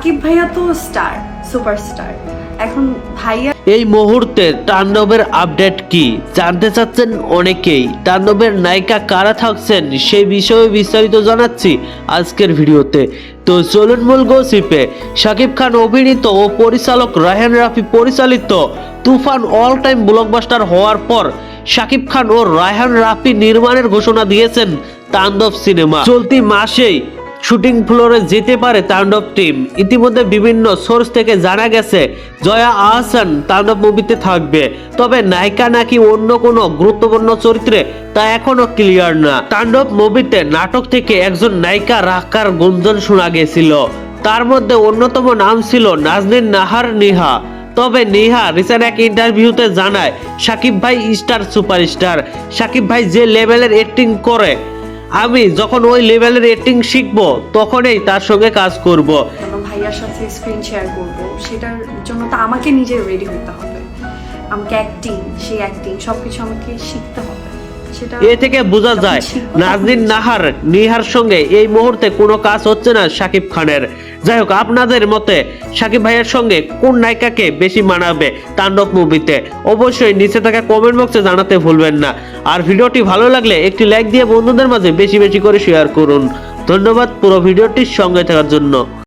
সাকিব ভাইয়া তো star, superstar. এখন ভাইয়া এই মুহূর্তে তাণ্ডবের আপডেট কি জানতে চাচ্ছেন অনেকেই। তাণ্ডবের নায়িকা কারা থাকছেন সেই বিষয়ে বিস্তারিত জানাচ্ছি আজকের ভিডিওতে। তো চলুন মূল গসিপে। শাকিব খান অভিনীত ও পরিচালক রায়হান রাফি পরিচালিত তুফান অল টাইম ব্লকবাস্টার হওয়ার পর শাকিব খান ও রায়হান রাফি নির্মাণের ঘোষণা দিয়েছেন তাণ্ডব সিনেমা। চলতি মাসেই শুটিং ফ্লোরে যেতে পারে তাণ্ডব টিম। ইতিমধ্যে বিভিন্ন সোর্স থেকে জানা গেছে জয়া আহসান তাণ্ডব মুভিতে থাকবে, তবে নায়িকা নাকি অন্য কোনো গুরুত্বপূর্ণ চরিত্রে তা এখনো ক্লিয়ার না। তাণ্ডব মুভিতে নাটক থেকে একজন নায়িকা রাখার গুঞ্জন শোনা গেছিল, তার মধ্যে অন্যতম নাম ছিল নাজনীন নাহার নিহা। তবে নিহা রিসেন্ট এক ইন্টারভিউতে জানায় শাকিব ভাই স্টার সুপারস্টার। শাকিব ভাই যে লেভেলের অ্যাক্টিং করে আমি যখন ওই লেভেলের অ্যাক্টিং শিখবো তখনই তার সঙ্গে কাজ করব। ভাইয়ার সাথে স্ক্রিন শেয়ার করব, সেটার জন্য তো আমাকে নিজে রেডি হতে হবে। আমাকে অ্যাক্টিং, সেই অ্যাক্টিং সবকিছু আমাকে শিখতে হবে। এ থেকে বোঝা যায় নাজনীন নাহার নিহার সঙ্গে এই মুহূর্তে কোনো কাজ হচ্ছে না শাকিব খানের। যাই হোক, আপনাদের মতে শাকিব ভাইয়ের সঙ্গে কোন নায়িকাকে বেশি মানাবে তাণ্ডব মুভিতে অবশ্যই নিচে থাকা কমেন্ট বক্সে জানাতে ভুলবেন না। আর ভিডিওটি ভালো লাগলে একটি লাইক দিয়ে বন্ধুদের মাঝে বেশি বেশি করে শেয়ার করুন। ধন্যবাদ পুরো ভিডিওটির সঙ্গে থাকার জন্য।